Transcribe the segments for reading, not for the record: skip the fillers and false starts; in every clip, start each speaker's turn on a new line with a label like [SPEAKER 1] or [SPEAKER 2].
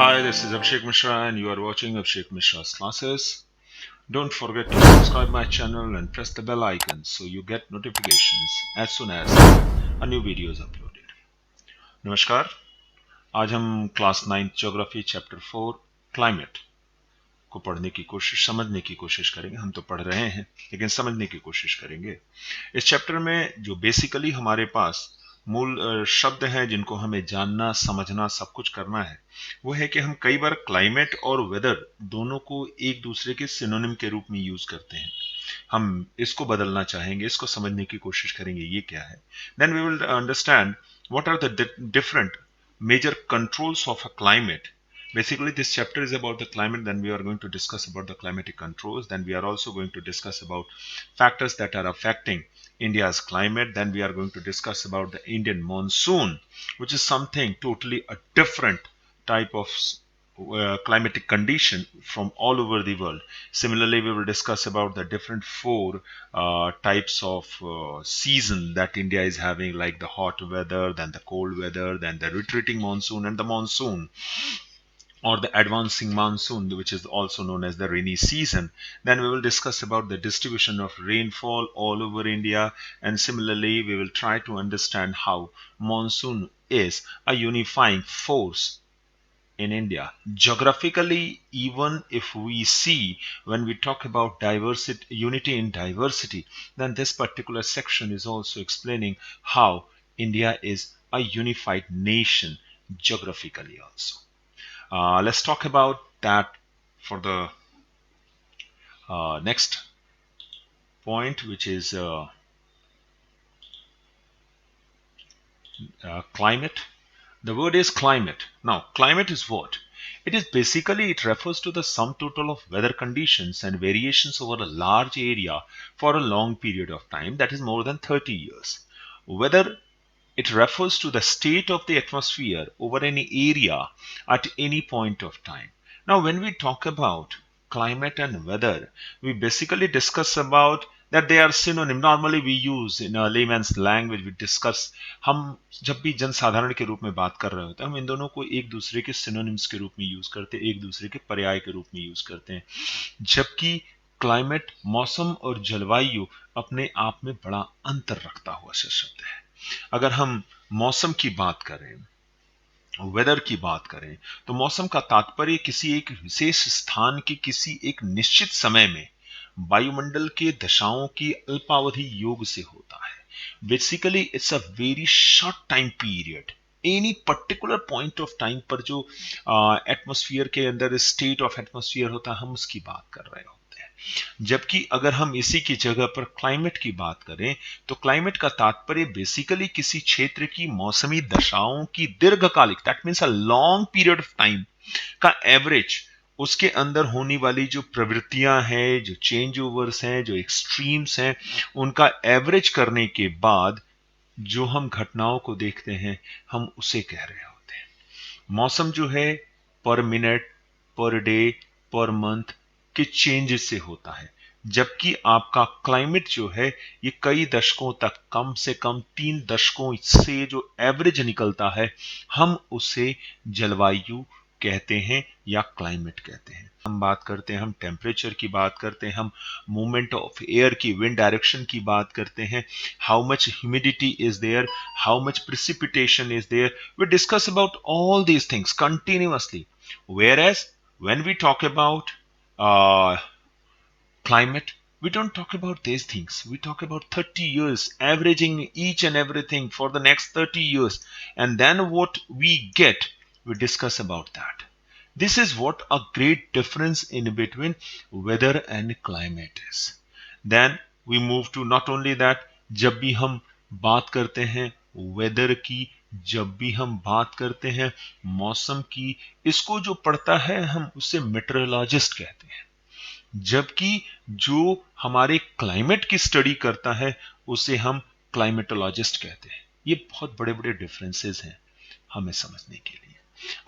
[SPEAKER 1] Hi, this is Abhishek Mishra and you are watching Abhishek Mishra's classes. Don't forget to subscribe my channel and press the bell icon so you get notifications as soon as a new video is uploaded. नमस्कार, आज हम class 9th geography chapter 4 climate को पढ़ने की कोशिश समझने की कोशिश करेंगे। हम तो पढ़ रहे हैं लेकिन समझने की कोशिश करेंगे। इस चैप्टर में जो बेसिकली हमारे पास मूल शब्द हैं जिनको हमें जानना समझना सब कुछ करना है वो है कि हम कई बार क्लाइमेट और वेदर दोनों को एक दूसरे के सिनोनिम के रूप में यूज करते हैं। हम इसको बदलना चाहेंगे, इसको समझने की कोशिश करेंगे ये क्या है। Then we will understand what are the different major controls of a climate. Basically, this chapter is about the climate. Then we are going to discuss about the climatic controls. Then we are also going to discuss about factors that are affecting India's climate. Then we are going to discuss about the Indian monsoon, which is something totally a different type of climatic condition from all over the world. Similarly, we will discuss about the different four types of season that India is having, like the hot weather, then the cold weather, then the retreating monsoon, and the monsoon or the advancing monsoon, which is also known as the rainy season. Then we will discuss about the distribution of rainfall all over India, and similarly we will try to understand how monsoon is a unifying force in India. Geographically, even if we see when we talk about diversity, unity in diversity, then this particular section is also explaining how India is a unified nation geographically also. Let's talk about that for the next point, which is climate. The word is climate. Now, climate is what? It is basically, it refers to the sum total of weather conditions and variations over a large area for a long period of time, that is more than 30 years. Weather, it refers to the state of the atmosphere over any area at any point of time. Now, when we talk about climate and weather, we basically discuss about that they are synonym. Normally we use in a layman's language, we discuss, हम जब भी जनसाधारण के रूप में बात कर रहे होते हैं हम इन दोनों को एक दूसरे के सिनोनिम्स के रूप में यूज करते हैं, एक दूसरे के पर्याय के रूप में यूज करते हैं। जबकि क्लाइमेट मौसम और जलवायु अपने आप में बड़ा अंतर रखता हुआ शब्द है। अगर हम मौसम की बात करें, वेदर की बात करें, तो मौसम का तात्पर्य किसी एक विशेष स्थान के किसी एक निश्चित समय में वायुमंडल के दशाओं की अल्पावधि योग से होता है। Basically it's a very short time period, any particular point of time पर जो एटमॉस्फेयर के अंदर स्टेट ऑफ एटमॉस्फेयर होता है हम उसकी बात कर रहे होते हैं। जबकि अगर हम इसी की जगह पर क्लाइमेट की बात करें तो क्लाइमेट का तात्पर्य बेसिकली किसी क्षेत्र की मौसमी दशाओं की दीर्घकालिक, that means a long period of time का एवरेज, उसके अंदर होने वाली जो प्रवृत्तियां हैं, जो चेंज ओवर्स हैं, जो एक्सट्रीम्स हैं, उनका एवरेज करने के बाद जो हम घटनाओं को देखते हैं हम उसे कह रहे होते हैं। मौसम जो है पर minute, per day, per month के चेंजेस से होता है, जबकि आपका क्लाइमेट जो है ये कई दशकों तक, कम से कम 3 दशकों से जो एवरेज निकलता है हम उसे जलवायु कहते हैं या क्लाइमेट कहते हैं। हम बात करते हैं, हम टेम्परेचर की बात करते हैं, हम मूवमेंट ऑफ एयर की, विंड डायरेक्शन की बात करते हैं, how much humidity is there, how much precipitation is there, we discuss about all these things continuously. Whereas when we talk about uh, climate, we don't talk about these things. We talk about 30 years, averaging each and everything for the next 30 years. And then what we get, we discuss about that. This is what a great difference in between weather and climate is. Then we move to not only that, जब भी हम बात करते हैं weather की, जब भी हम बात करते हैं मौसम की, इसको जो पढ़ता है हम उसे मेट्रोलॉजिस्ट कहते हैं। जबकि जो हमारे क्लाइमेट की स्टडी करता है उसे हम क्लाइमेटोलॉजिस्ट कहते हैं। ये बहुत बड़े बड़े डिफरेंसेस हैं हमें समझने के लिए।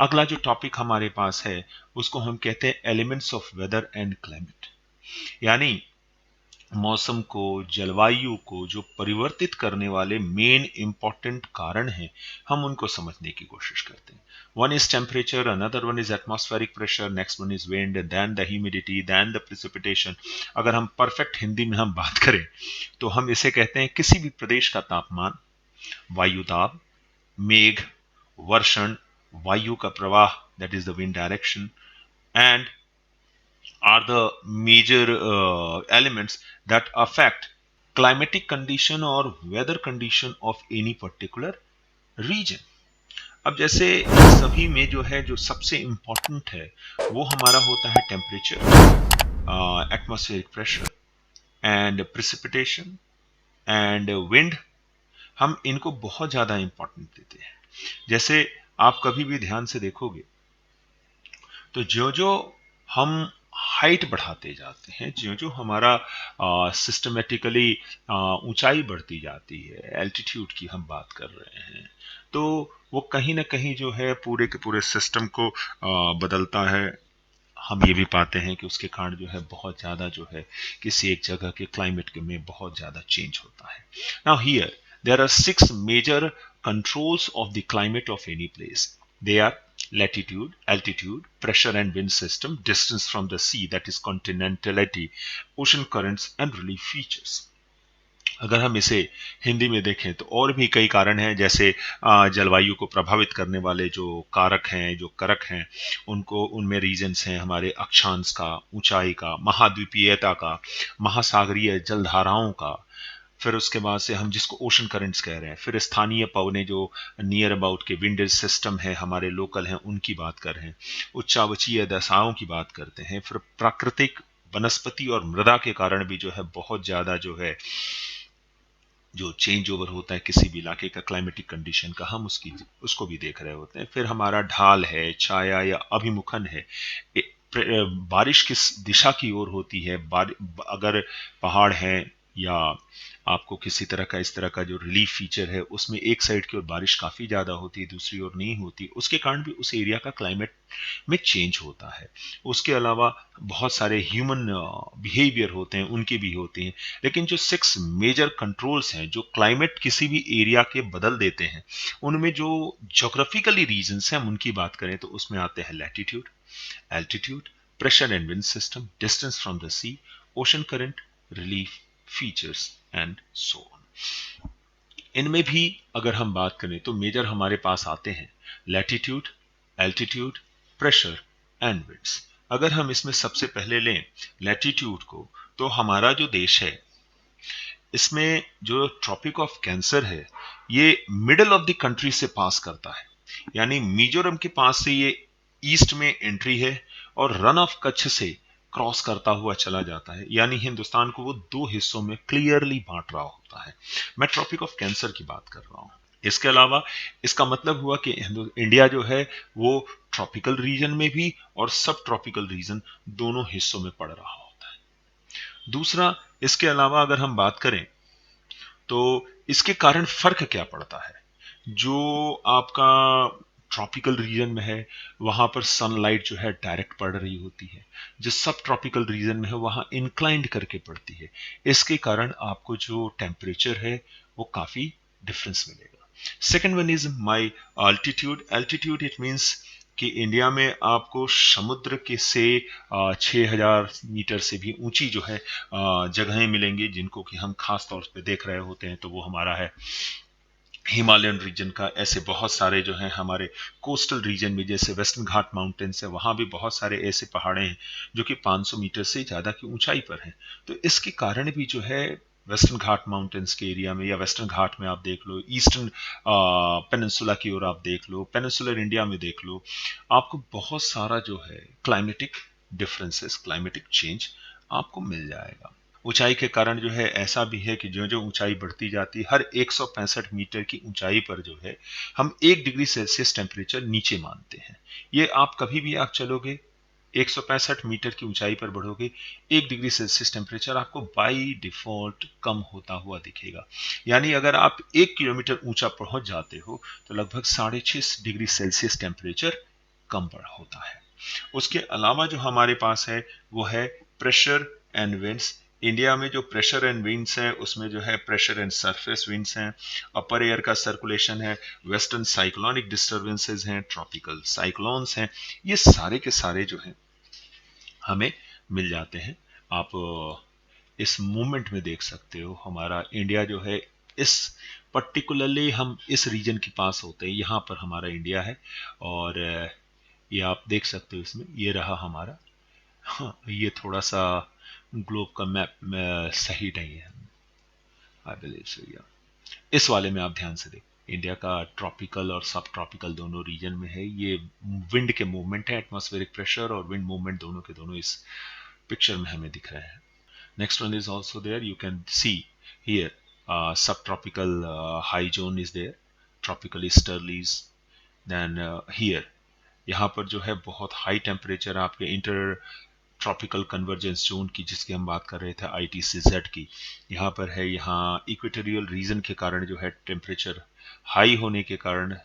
[SPEAKER 1] अगला जो टॉपिक हमारे पास है उसको हम कहते हैं elements of weather and climate. यानी मौसम को, जलवायु को जो परिवर्तित करने वाले मेन इंपॉर्टेंट कारण हैं, हम उनको समझने की कोशिश करते हैं. One is temperature, another one is atmospheric pressure, next one is wind, then the humidity, then the precipitation. अगर हम परफेक्ट हिंदी में हम बात करें तो हम इसे कहते हैं किसी भी प्रदेश का तापमान, वायुदाब, मेघ, वर्षण, वायु का प्रवाह, that is the wind direction, and are the major elements that affect climatic condition or weather condition of any particular region. अब जैसे सभी में जो है, जो सबसे इंपॉर्टेंट है वो हमारा होता है temperature, atmospheric pressure and precipitation and wind. हम इनको बहुत ज्यादा इंपॉर्टेंट देते हैं. जैसे आप कभी भी ध्यान से देखोगे तो जो जो हम हाइट बढ़ाते जाते हैं, जो जो हमारा सिस्टमेटिकली ऊंचाई बढ़ती जाती है, एल्टीट्यूड की हम बात कर रहे हैं, तो वो कहीं ना कहीं जो है पूरे के पूरे सिस्टम को बदलता है. हम ये भी पाते हैं कि उसके कारण जो है बहुत ज़्यादा जो है किसी एक जगह के क्लाइमेट के में बहुत ज़्यादा चेंज होता है. Now here there are 6 major controls of the climate of any place. They are latitude, altitude, pressure and wind system, distance from the sea, that is continentality, ocean currents and relief features. अगर हम इसे हिंदी में देखें तो और भी कई कारण हैं, जैसे जलवायु को प्रभावित करने वाले जो कारक हैं, जो करक हैं, उनको उनमें रीजन्स हैं हमारे अक्षांश का, ऊंचाई का, महाद्वीपीयता का, महासागरीय जलधाराओं का, फिर उसके बाद से हम जिसको ओशन करंट्स कह रहे हैं, फिर स्थानीय पवने जो नियर अबाउट के विंड सिस्टम है हमारे लोकल हैं उनकी बात कर रहे हैं, उच्चावचीय दशाओं की बात करते हैं, फिर प्राकृतिक वनस्पति और मृदा के कारण भी जो है बहुत ज्यादा जो है जो चेंज ओवर होता है किसी भी इलाके का क्लाइमेटिक कंडीशन का, हम उसको भी देख रहे होते हैं. फिर हमारा ढाल है, छाया या अभिमुखन है, बारिश किस दिशा की ओर होती है, अगर पहाड़ है या आपको किसी तरह का इस तरह का जो रिलीफ फीचर है उसमें एक साइड की ओर बारिश काफी ज्यादा होती है, दूसरी ओर नहीं होती, उसके कारण भी उस एरिया का क्लाइमेट में चेंज होता है. उसके अलावा बहुत सारे ह्यूमन बिहेवियर होते हैं, उनके भी होते हैं. लेकिन जो 6 मेजर कंट्रोल्स हैं जो क्लाइमेट किसी भी एरिया के बदल देते हैं, उनमें जो जोग्राफिकली रीजन्स हैं हम उनकी बात करें तो उसमें आते हैं latitude, altitude, pressure and wind system, distance from the sea, ocean current, relief features and so on. इनमें भी अगर हम बात करें तो मेजर हमारे पास आते हैं latitude, altitude, pressure and winds. अगर हम इसमें सबसे पहले लें लैटिट्यूड को, तो हमारा जो देश है इसमें जो ट्रॉपिक ऑफ कैंसर है ये मिडल ऑफ द कंट्री से पास करता है. यानी मिजोरम के पास से ये ईस्ट में एंट्री है और रन ऑफ कच्छ से क्रॉस करता हुआ चला जाता है. यानी हिंदुस्तान को वो 2 हिस्सों में क्लियरली बांट रहा होता है. मैं ट्रॉपिक ऑफ कैंसर की बात कर रहा हूं. इसके अलावा इसका मतलब हुआ कि इंडिया जो है वो ट्रॉपिकल रीजन में भी और सब ट्रॉपिकल रीजन दोनों हिस्सों में पड़ रहा होता है. दूसरा, इसके अलावा अगर हम बात करें तो इसके कारण फर्क क्या पड़ता है. जो आपका ट्रॉपिकल रीजन में है वहां पर सनलाइट जो है डायरेक्ट पड़ रही होती है, जो सब ट्रॉपिकल रीजन में है वहां इंक्लाइंड करके पड़ती है. इसके कारण आपको जो टेम्परेचर है वो काफी डिफरेंस मिलेगा. Second one is my altitude. Altitude it means कि इंडिया में आपको समुद्र के से 6,000 मीटर से भी ऊंची जो है जगहें मिलेंगी, जिनको कि हम खास तौर पे देख रहे होते हैं, तो वो हमारा है हिमालयन रीजन का. ऐसे बहुत सारे जो हैं हमारे कोस्टल रीजन में, जैसे वेस्टर्न घाट माउंटेन्स है, वहां भी बहुत सारे ऐसे पहाड़े हैं जो कि 500 मीटर से ज्यादा की ऊंचाई पर हैं. तो इसके कारण भी जो है वेस्टर्न घाट माउंटेन्स के एरिया में या वेस्टर्न घाट में आप देख लो, ईस्टर्न पेनिनसुला की ओर आप देख लो, पेनिनसुलर इंडिया में देख लो, आपको बहुत सारा जो है क्लाइमेटिक डिफरेंसेस, क्लाइमेटिक चेंज आपको मिल जाएगा. ऊंचाई के कारण जो है ऐसा भी है कि जो जो ऊंचाई बढ़ती जाती है, हर 165 मीटर की ऊंचाई पर जो है हम 1 डिग्री सेल्सियस टेम्परेचर नीचे मानते हैं. ये आप कभी भी आप चलोगे 165 मीटर की ऊंचाई पर बढ़ोगे, 1 डिग्री सेल्सियस टेम्परेचर आपको बाई डिफॉल्ट कम होता हुआ दिखेगा. यानी अगर आप 1 किलोमीटर ऊंचा पहुंच जाते हो तो लगभग 6.5 डिग्री सेल्सियस टेम्परेचर कम होता है. उसके अलावा जो हमारे पास है वो है प्रेशर एंड विंड्स. इंडिया में जो प्रेशर एंड विंड्स हैं उसमें जो है प्रेशर एंड सरफेस विंड्स हैं, अपर एयर का सर्कुलेशन है, वेस्टर्न साइक्लोनिक डिस्टर्बेंसेस हैं, ट्रॉपिकल साइक्लोन्स हैं, ये सारे के सारे जो हैं हमें मिल जाते हैं। आप इस मूवमेंट में देख सकते हो हमारा इंडिया जो है इस पर्टिकुलरली हम इस रीजन के पास होते हैं, यहाँ पर हमारा इंडिया है। और ये आप देख सकते हो, इसमें ये रहा हमारा, हाँ, ये थोड़ा सा ग्लोब का मैप सही नहीं है, आई बिलीव सो या। इस वाले में आप ध्यान से देखें, इंडिया का ट्रॉपिकल और सब ट्रॉपिकल दोनों रीजन में है। ये विंड के मूवमेंट है, एटमॉस्फेरिक प्रेशर और विंड मूवमेंट दोनों के दोनों इस पिक्चर में हमें दिख रहे हैं। Next one is also there, you can see here subtropical high zone is there, tropical easterlies. Then here यहाँ पर जो है बहुत हाई टेम्परेचर आपके इंटर ट्रॉपिकल कन्वर्जेंस जोन की, जिसकी हम बात कर रहे थे ITCZ की, यहाँ पर है। यहाँ इक्वेटोरियल रीजन के कारण जो है टेम्परेचर हाई होने के कारण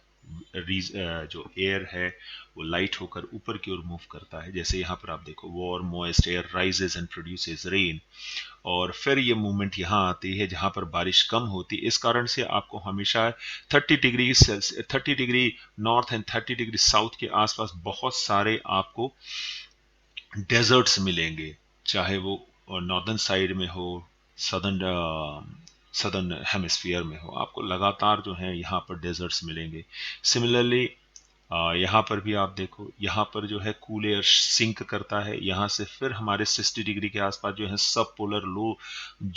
[SPEAKER 1] जो एयर है वो लाइट होकर ऊपर की ओर मूव करता है। जैसे यहाँ पर आप देखो, warm moist air rises and produces rain, और फिर ये मूवमेंट यहाँ आती है जहाँ पर बारिश कम होती है। इस कारण से आपको हमेशा 30 degree north and 30 degree south के आसपास बहुत सारे आपको डेजर्ट्स मिलेंगे, चाहे वो नॉर्दर्न साइड में हो, सदर्न सदर्न हेमिस्फीयर में हो, आपको लगातार जो है यहाँ पर डेजर्ट्स मिलेंगे। सिमिलरली यहाँ पर भी आप देखो, यहाँ पर जो है कूल एयर सिंक करता है, यहाँ से फिर हमारे 60 डिग्री के आसपास जो है सब पोलर लो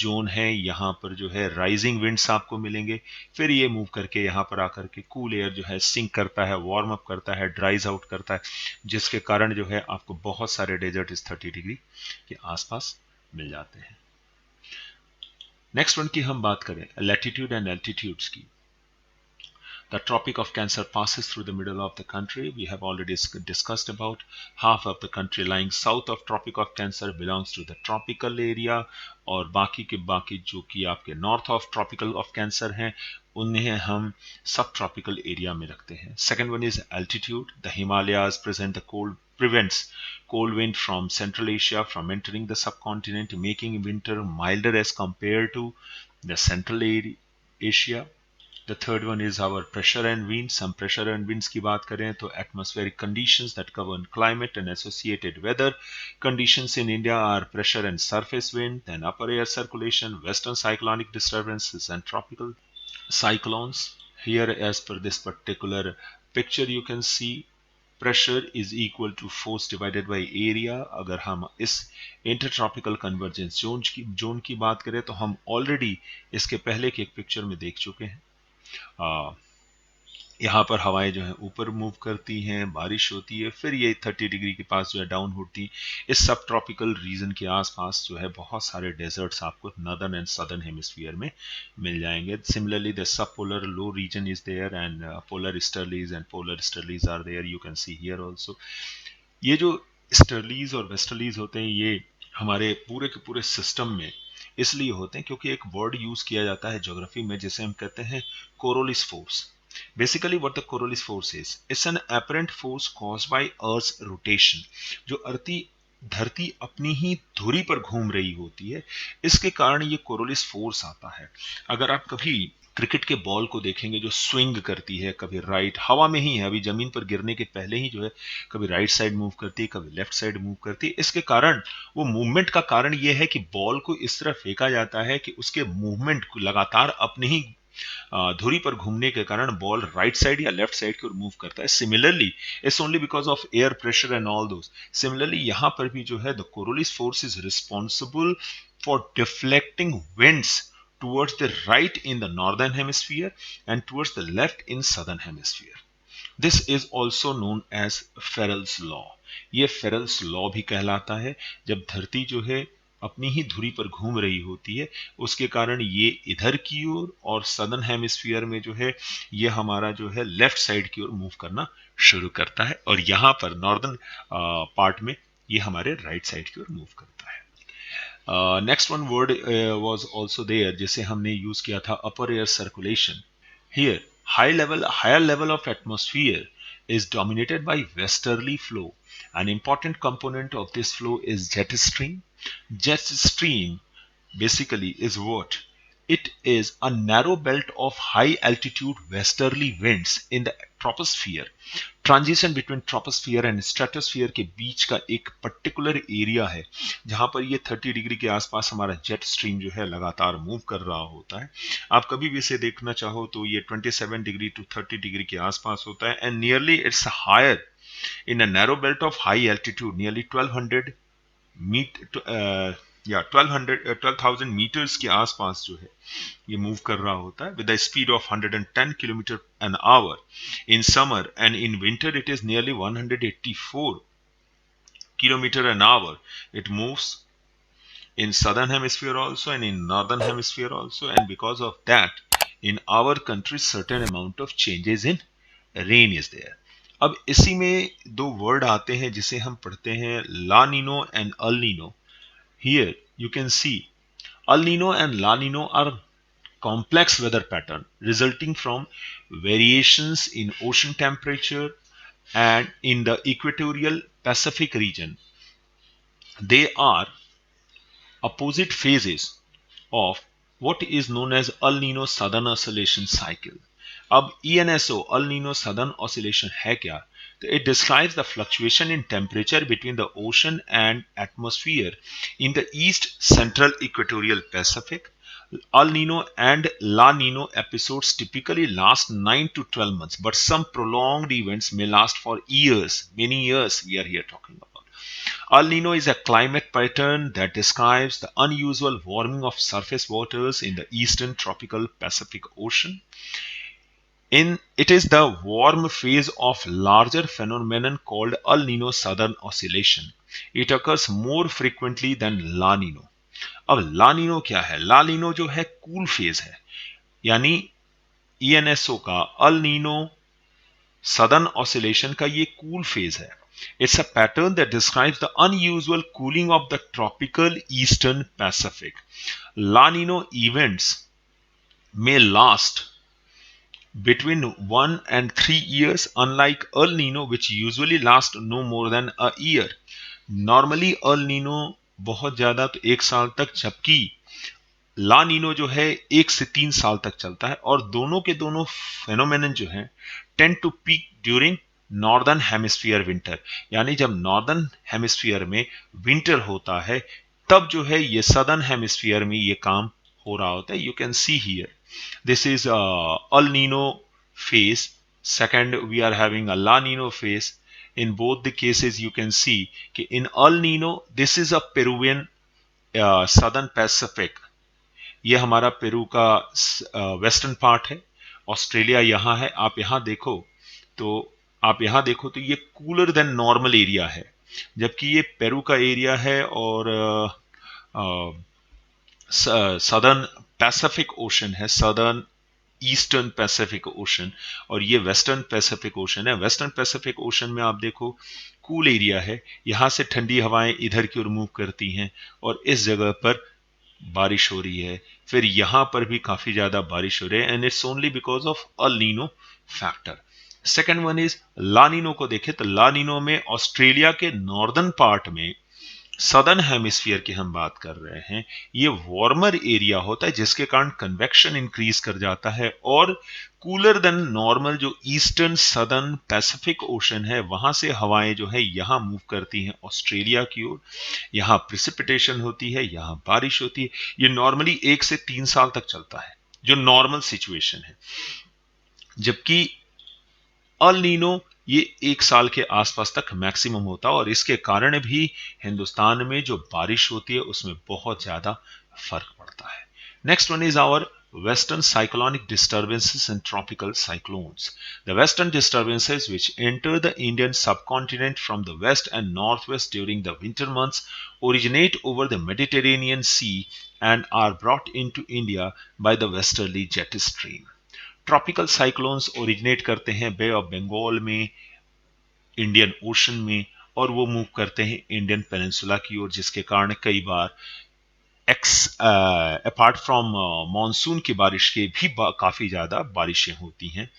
[SPEAKER 1] जोन है, यहाँ पर जो है राइजिंग विंड्स आपको मिलेंगे। फिर ये मूव करके यहाँ पर आकर के कूल एयर जो है सिंक करता है, वार्म अप करता है, ड्राइज आउट करता है, जिसके कारण जो है आपको बहुत सारे डेजर्ट इस 30 डिग्री के आसपास मिल जाते हैं। नेक्स्ट वन की हम बात करें लैटिट्यूड एंड एल्टीट्यूड्स की। The Tropic of Cancer passes through the middle of the country. We have already discussed about half of the country lying south of Tropic of Cancer belongs to the tropical area, और बाकी के बाकी जो कि आपके north of tropical of cancer हैं उन्हें हम सब ट्रॉपिकल एरिया में रखते हैं। Second one is altitude. The Himalayas present the cold prevents cold wind from Central Asia from entering the subcontinent, making winter milder as compared to the Central Asia. The third one is our pressure and winds. हम pressure and winds की बात करें तो atmospheric conditions that govern climate and associated weather conditions in India are pressure and surface wind, then upper air circulation, western cyclonic disturbances and tropical cyclones. Here, as per this particular picture, you can see pressure is equal to force divided by area. अगर हम इस intertropical convergence zone की बात करें तो हम already इसके पहले के एक पिक्चर में देख चुके हैं। यहाँ पर हवाएं जो है ऊपर मूव करती हैं, बारिश होती है, फिर ये 30 डिग्री के पास जो है डाउन होती। इस सब ट्रॉपिकल रीजन के आसपास जो है बहुत सारे डेजर्ट्स आपको नॉर्दर्न एंड सदर्न हेमिस्फीयर में मिल जाएंगे। Similarly the subpolar low region is there and polar easterlies and polar easterlies are there, you can see here also. ये जो स्टर्लीज और वेस्टर्लीज होते हैं ये हमारे पूरे के पूरे सिस्टम में इसलिए होते हैं क्योंकि एक वर्ड यूज किया जाता है ज्योग्राफी में जिसे हम कहते हैं Coriolis force. Basically, what the Coriolis force is, it's an apparent force caused by Earth's rotation. जो धरती अपनी ही धुरी पर घूम रही होती है, इसके कारण ये कोरोलिस फोर्स आता है। अगर आप कभी क्रिकेट के बॉल को देखेंगे जो स्विंग करती है, कभी राइट हवा में ही है, अभी जमीन पर गिरने के पहले ही जो है कभी राइट साइड मूव करती है, कभी लेफ्ट साइड मूव करती है। इसके कारण वो मूवमेंट का कारण ये है कि बॉल को इस तरह फेंका जाता है कि उसके मूवमेंट को लगातार अपने ही धुरी पर घूमने के कारण बॉल राइट साइड या लेफ्ट साइड की ओर मूव करता है। Similarly it's only because of air pressure and all those. Similarly यहां पर भी जो है the Coriolis force is responsible for deflecting winds towards the right in the northern hemisphere and towards the left in southern hemisphere. This is also known as Ferrel's law. ये Ferrel's law भी कहलाता है। जब धरती जो है अपनी ही धुरी पर घूम रही होती है उसके कारण ये इधर की ओर और सदर्न हेमिस्फीयर में जो है ये हमारा जो है लेफ्ट साइड की ओर मूव करना शुरू करता है, और यहाँ पर नॉर्दर्न पार्ट में ये हमारे राइट साइड की ओर मूव करता है। Next one word was also there जिसे हमने यूज किया था, upper air circulation. Here higher level of atmosphere is dominated by westerly flow. An important component of this flow is jet stream. Jet stream basically is what? It is a narrow belt of high altitude westerly winds in the troposphere. Transition between troposphere and stratosphere के बीच का एक particular area है जहां पर ये 30 degree के आसपास हमारा जेट स्ट्रीम जो है लगातार मूव कर रहा होता है। आप कभी भी इसे देखना चाहो तो ये 27 डिग्री टू 30 डिग्री के आसपास होता है and nearly it's higher in a narrow belt of high altitude nearly 1200 metre या 12,000 मीटर्स के आसपास जो है ये मूव कर रहा होता है with the speed of 110 kilometre an hour in summer and in winter it is nearly 184 kilometer an hour. It moves in southern hemisphere also and in northern hemisphere also, and because of that in our country certain amount of changes in rain is there. अब इसी में दो word आते हैं जिसे हम पढ़ते हैं La Nina and El Nino. Here you can see El Nino and La Nino are complex weather pattern resulting from variations in ocean temperature and in the equatorial Pacific region. They are opposite phases of what is known as El Nino Southern Oscillation Cycle. अब ENSO El Nino Southern Oscillation है क्या? It describes the fluctuation in temperature between the ocean and atmosphere in the east central equatorial Pacific. El Nino and La Nino episodes typically last 9 to 12 months, but some prolonged events may last for years, many years we are here talking about. El Nino is a climate pattern that describes the unusual warming of surface waters in the eastern tropical Pacific Ocean. It is the warm phase of larger phenomenon called El Nino Southern Oscillation. It occurs more frequently than La Nino. अब ला Nino क्या है? ला Nino जो है cool phase है, यानी ENSO का El Nino southern oscillation का ये कूल फेज है. It's a pattern that describes the unusual cooling of the tropical eastern Pacific. La Nino events may last between 1 and 3 years, unlike El Nino, which usually lasts no more than a year. Normally El Nino बहुत ज्यादा तो 1 साल तक, जबकि ला Nino जो है 1 से 3 साल तक चलता है, और दोनों के दोनों फेनोमेनन जो है tend to peak during northern hemisphere winter, यानी जब नॉर्दर्न हेमिस्फीयर में विंटर होता है तब जो है ये सदर्न हेमिस्फीयर में ये काम हो रहा होता है. You can see here this is El Nino phase. Second we are having a La Nino phase. in both the cases you can see कि in El Nino this is a Peruvian southern Pacific. ये हमारा Peru का western part है, Australia यहाँ है. आप यहाँ देखो तो ये कूलर देन नॉर्मल एरिया है, जबकि ये पेरू का एरिया है और सदर्न पैसिफिक ओशन है, सदर्न ईस्टर्न पैसिफिक ओशन, और ये वेस्टर्न पैसिफिक ओशन है. वेस्टर्न पैसिफिक ओशन में आप देखो कूल एरिया है, यहाँ से ठंडी हवाएं इधर की ओर मूव करती हैं और इस जगह पर बारिश हो रही है. फिर यहां पर भी काफी ज्यादा बारिश हो रही है, and it's only because of El Nino factor. Second one is La Nino को देखें तो ला नीनो में ऑस्ट्रेलिया के नॉर्दर्न पार्ट में सदर्न हेमिस्फीयर की हम बात कर रहे हैं, ये वार्मर एरिया होता है जिसके कारण कन्वेक्शन इंक्रीज कर जाता है, और कूलर देन नॉर्मल जो ईस्टर्न सदर्न पैसिफिक ओशन है वहां से हवाएं जो है यहां मूव करती हैं ऑस्ट्रेलिया की ओर. यहां प्रिसिपिटेशन होती है, यहां बारिश होती है. ये नॉर्मली 1 से 3 साल तक चलता है जो नॉर्मल सिचुएशन है, जबकि अल नीनो ये 1 साल के आसपास तक मैक्सिमम होता है, और इसके कारण भी हिंदुस्तान में जो बारिश होती है उसमें बहुत ज्यादा फर्क पड़ता है. Next one is our western cyclonic disturbances and tropical cyclones. The western disturbances which enter the Indian subcontinent from the west and northwest during the winter months originate over the Mediterranean Sea and are brought into India by the westerly jet stream. Tropical cyclones originate करते हैं बे of Bengal में, Indian ocean में, और वो move करते हैं Indian peninsula की ओर, जिसके कारण कई बार अपार्ट फ्रॉम मॉनसून की बारिश के भी काफी ज्यादा बारिशें होती हैं.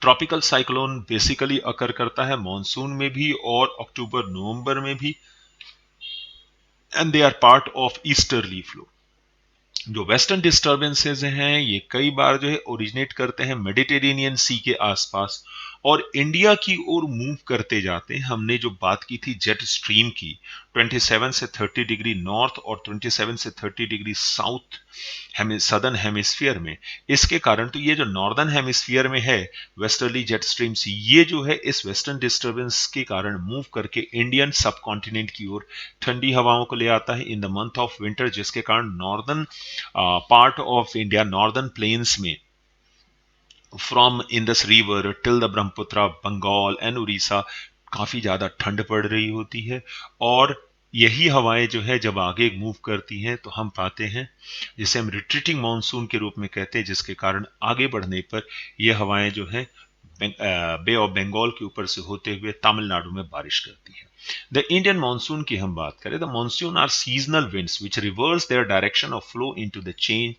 [SPEAKER 1] ट्रॉपिकल साइक्लोन बेसिकली अकर करता है मॉनसून में भी और अक्टूबर नवंबर में भी, and they are part of easterly flow. जो वेस्टर्न डिस्टर्बेंसेस हैं ये कई बार जो है ओरिजिनेट करते हैं मेडिटेरेनियन सी के आसपास और इंडिया की ओर मूव करते जाते हैं। हमने जो बात की थी जेट स्ट्रीम की 27 से 30 डिग्री नॉर्थ और 27 से 30 डिग्री साउथ सदर्न हेमिस्फीयर में, इसके कारण तो ये जो नॉर्दर्न हेमिस्फीयर में है वेस्टर्ली जेट स्ट्रीम सी, ये जो है इस वेस्टर्न डिस्टर्बेंस के कारण मूव करके इंडियन सब कॉन्टिनेंट की ओर ठंडी हवाओं को ले आता है in the month of winter, जिसके कारण northern part of India, northern plains में from Indus river till the Brahmaputra, Bengal and Orissa काफी ज्यादा ठंड पड़ रही होती है। और यही हवाएं जो है जब आगे मूव करती हैं तो हम पाते हैं जिसे हम रिट्रीटिंग मानसून के रूप में कहते हैं, जिसके कारण आगे बढ़ने पर यह हवाएं जो है बे ऑफ बंगाल के ऊपर से होते हुए तमिलनाडु में बारिश करती है। द इंडियन मानसून की हम बात करें, the monsoon are seasonal winds which reverse their direction of flow into the change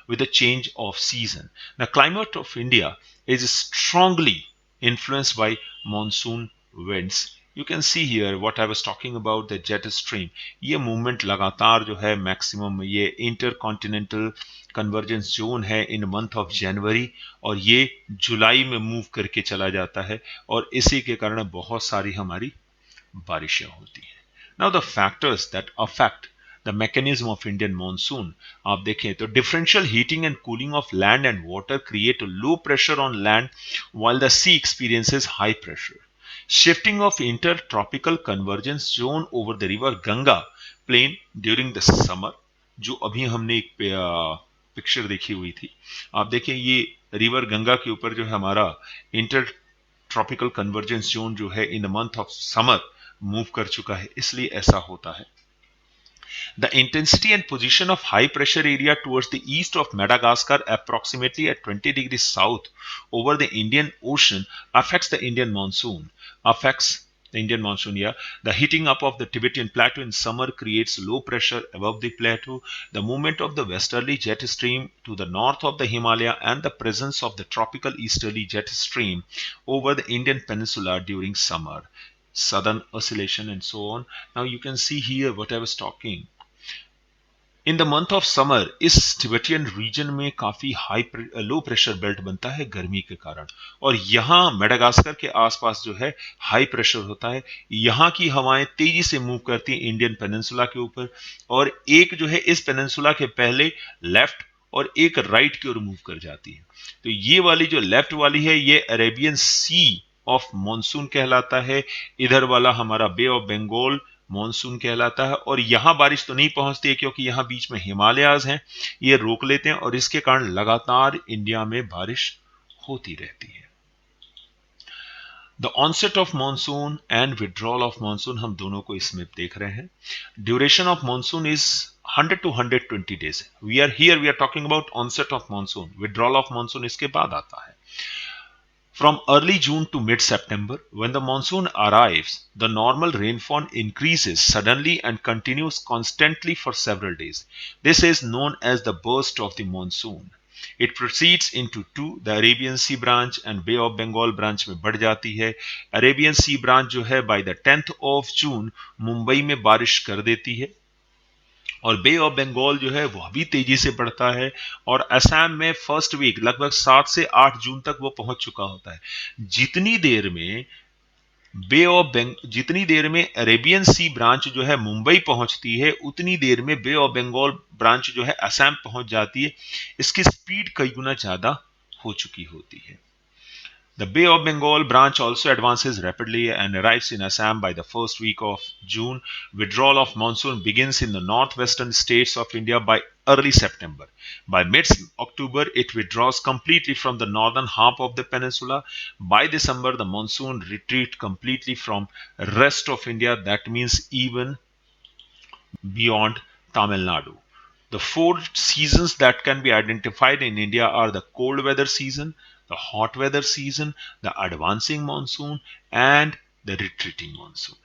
[SPEAKER 1] with a change of season. The climate of India is strongly influenced by monsoon winds. You can see here what I was talking about, the jet stream. ये movement लगातार जो है maximum ये intercontinental convergence zone है इन month of January, और ये जुलाई में move करके चला जाता है और इसी के कारण बहुत सारी हमारी बारिशें होती हैं। Now the factors that affect the mechanism of Indian monsoon, आप देखें तो differential heating and cooling of land and water create low pressure on land while the sea experiences high pressure. Shifting of intertropical convergence zone over the river Ganga plain during the summer, जो अभी हमने एक picture देखी हुई थी, आप देखें ये रिवर गंगा के ऊपर जो है हमारा इंटर ट्रॉपिकल कन्वर्जेंस जोन जो है in the month of summer move कर चुका है, इसलिए ऐसा होता है। The intensity and position of high pressure area towards the east of Madagascar, approximately at 20 degrees south over the Indian Ocean, affects the Indian monsoon. Yeah. The heating up of the Tibetan plateau in summer creates low pressure above the plateau. The movement of the westerly jet stream to the north of the Himalaya and the presence of the tropical easterly jet stream over the Indian peninsula during summer. Southern oscillation and so on. Now you can see here what I was talking. In the month of summer इस Tibetan reason में काफी लो pressure belt बनता है गर्मी के कारण, और यहां मेडागास्कर के आसपास जो है हाई प्रेशर होता है। यहां की हवाएं तेजी से मूव करती हैं इंडियन पेनिनसुला के ऊपर, और एक जो है इस पेनिनसुला के पहले लेफ्ट और एक राइट की ओर मूव कर जाती है। तो ये वाली जो लेफ्ट वाली है ये अरेबियन सी ऑफ मॉनसून कहलाता है, इधर वाला हमारा बे ऑफ बंगाल मॉनसून कहलाता है। और यहां बारिश तो नहीं पहुंचती है क्योंकि यहां बीच में हिमालयाज हैं, ये रोक लेते हैं और इसके कारण लगातार इंडिया में बारिश होती रहती है। The onset of monsoon and withdrawal of monsoon, हम दोनों को इसमें देख रहे हैं। Duration of monsoon is 100 to 120 days. We are talking about onset of monsoon. Withdrawal of monsoon इसके बाद आता है। From early June to mid-September, when the monsoon arrives, the normal rainfall increases suddenly and continues constantly for several days. This is known as the burst of the monsoon. It proceeds into two, the Arabian Sea branch and Bay of Bengal branch में बढ़ जाती है। Arabian Sea branch जो है by the 10th of June Mumbai में बारिश कर देती है, और बे ऑफ बंगाल जो है वह भी तेजी से बढ़ता है, और असम में फर्स्ट वीक लगभग 7 से 8 जून तक वो पहुंच चुका होता है। जितनी देर में अरेबियन सी ब्रांच जो है मुंबई पहुंचती है, उतनी देर में बे ऑफ बंगाल ब्रांच जो है असम पहुंच जाती है। इसकी स्पीड कई गुना ज्यादा हो चुकी होती है। The Bay of Bengal branch also advances rapidly and arrives in Assam by the first week of June. Withdrawal of monsoon begins in the northwestern states of India by early September. By mid-October, it withdraws completely from the northern half of the peninsula. By December, the monsoon retreats completely from rest of India. That means even beyond Tamil Nadu. The four seasons that can be identified in India are the cold weather season, the hot weather season, the advancing monsoon, and the retreating monsoon.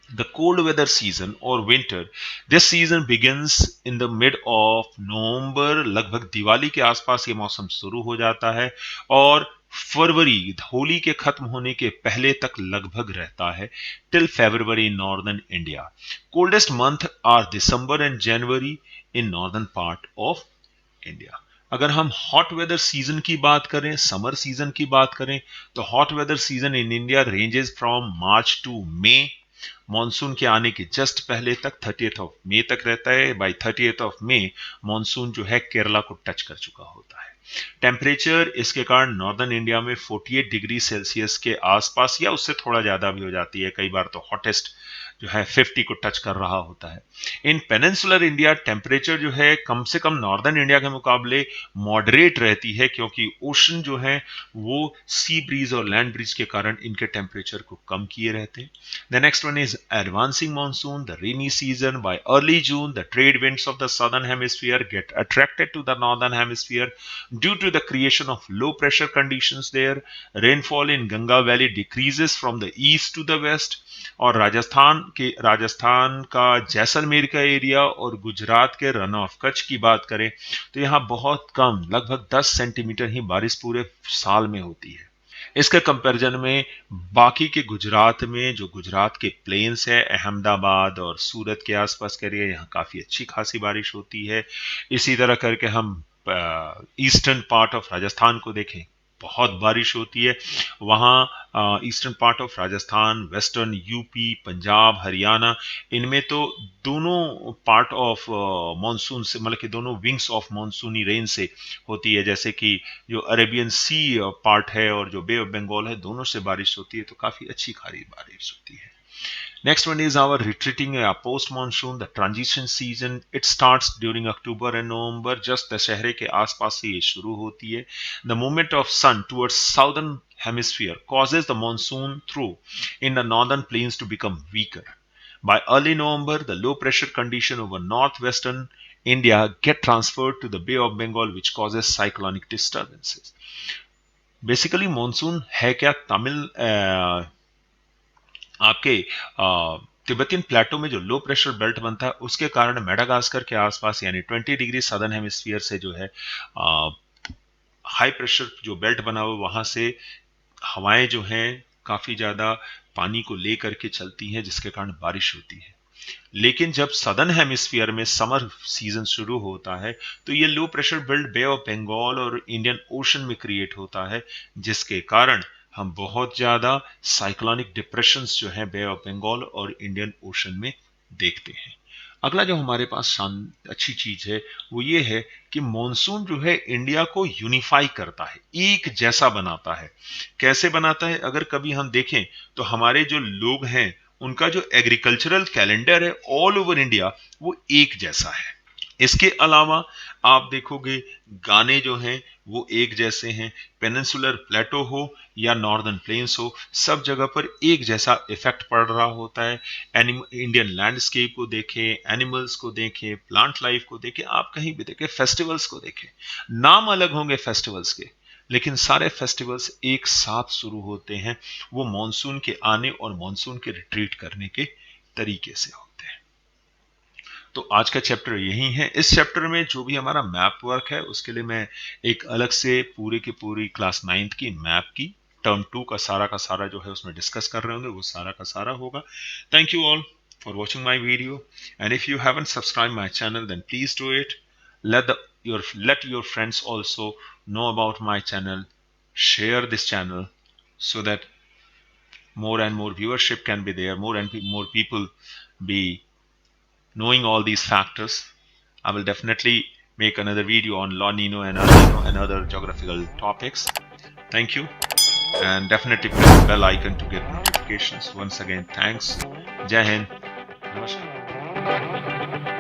[SPEAKER 1] The cold weather season or winter, this season begins in the mid of November, लगभग दिवाली के आसपास ये मौसम शुरू हो जाता है और फरवरी होली के खत्म होने के पहले तक लगभग रहता है, till February in northern India. Coldest month are December and January. in northern part of India. अगर हम हॉट वेदर सीजन की बात करें, समर सीजन की बात करें, तो hot weather season in India ranges from March to May. Monsoon के आने के जस्ट पहले तक 30th ऑफ मई तक रहता है। Bye 30th of May monsoon जो है केरला को टच कर चुका होता है। टेम्परेचर इसके कारण नॉर्दर्न इंडिया में 48 डिग्री सेल्सियस के आसपास या उससे थोड़ा ज्यादा भी हो जाती है, कई बार तो हॉटेस्ट जो है 50 को टच कर रहा होता है। इन पेनिनसुलर इंडिया टेम्परेचर जो है कम से कम नॉर्दर्न इंडिया के मुकाबले मॉडरेट रहती है, क्योंकि ओशन जो है वो सी ब्रीज और लैंड ब्रीज के कारण इनके टेम्परेचर को कम किए रहते हैं। The next one is advancing monsoon, the rainy season. Bye early June the trade winds of the southern hemisphere get attracted to the northern hemisphere due to the creation of low pressure conditions there. Rainfall in Ganga Valley decreases from the east to the west. और राजस्थान का जैसलमेर का area और गुजरात के run of Kutch की बात करें तो यहाँ बहुत कम, लगभग 10 सेंटीमीटर ही बारिश पूरे साल में होती है। इसके कंपैरिजन में बाकी के गुजरात में, जो गुजरात के प्लेन्स है, अहमदाबाद और सूरत के आसपास के एरिया, यहाँ काफी अच्छी खासी बारिश होती है। इसी तरह करके हम ईस्टर्न पार्ट ऑफ राजस्थान को देखें, बहुत बारिश होती है वहाँ। Eastern part of Rajasthan, western UP, Punjab, Haryana, इनमें तो दोनों पार्ट ऑफ मॉनसून से, मतलब कि दोनों विंग्स ऑफ मॉनसूनी रेंज से होती है। जैसे कि जो अरेबियन सी पार्ट है और जो बे ऑफ बंगाल है, दोनों से बारिश होती है, तो काफी अच्छी खारी बारिश होती है। Next one is our retreating post-monsoon, the transition season. It starts during October and November. Just दशहरे के आसपास से ये शुरू होती है. The movement of sun towards southern hemisphere causes the monsoon through in the northern plains to become weaker. By early November, the low pressure condition over northwestern India get transferred to the Bay of Bengal, which causes cyclonic disturbances. Basically, monsoon है क्या? तमिल आपके Tibetan प्लेटो में जो लो pressure belt बनता है उसके कारण Madagascar के आसपास यानी 20 डिग्री सदर्न हेमिस्फीयर से जो है हाई प्रेशर जो बेल्ट बना हुआ वहां से हवाएं जो हैं काफी ज्यादा पानी को लेकर के चलती हैं, जिसके कारण बारिश होती है। लेकिन जब सदर्न हेमिस्फीयर में समर सीजन शुरू होता है तो ये low pressure belt Bay of Bengal और इंडियन ओशन में क्रिएट होता है, जिसके कारण हम बहुत ज्यादा साइक्लोनिक डिप्रेशंस जो है बे ऑफ बंगाल और इंडियन ओशन में देखते हैं। अगला जो हमारे पास अच्छी चीज है वो ये है कि मॉनसून जो है इंडिया को यूनिफाई करता है, एक जैसा बनाता है। कैसे बनाता है? अगर कभी हम देखें तो हमारे जो लोग हैं उनका जो एग्रीकल्चरल कैलेंडर है ऑल ओवर इंडिया वो एक जैसा है। इसके अलावा आप देखोगे गाने जो हैं वो एक जैसे हैं। पेनिनसुलर प्लेटो हो या नॉर्दर्न प्लेन्स हो, सब जगह पर एक जैसा इफेक्ट पड़ रहा होता है। इंडियन लैंडस्केप को देखें, एनिमल्स को देखें, प्लांट लाइफ को देखें, आप कहीं भी देखें, फेस्टिवल्स को देखें, नाम अलग होंगे फेस्टिवल्स के, लेकिन सारे फेस्टिवल्स एक साथ शुरू होते हैं। वो मॉनसून के आने और मॉनसून के रिट्रीट करने के तरीके से होते हैं। तो आज का चैप्टर यही है। इस चैप्टर में जो भी हमारा मैप वर्क है उसके लिए मैं एक अलग से पूरी की पूरी क्लास 9th की मैप की टर्म 2 का सारा जो है उसमें डिस्कस कर रहे होंगे, वो सारा का सारा होगा। Thank you all for watching my video, and if you haven't subscribed my channel then please do it. Let your friends also know about my channel. Share this channel so that more and more viewership can be there, more and more people be knowing all these factors. I will definitely make another video on La Nino and El Nino and other geographical topics. Thank you, and definitely press the bell icon to get notifications. Once again, thanks. Jai Hind. Namaskar.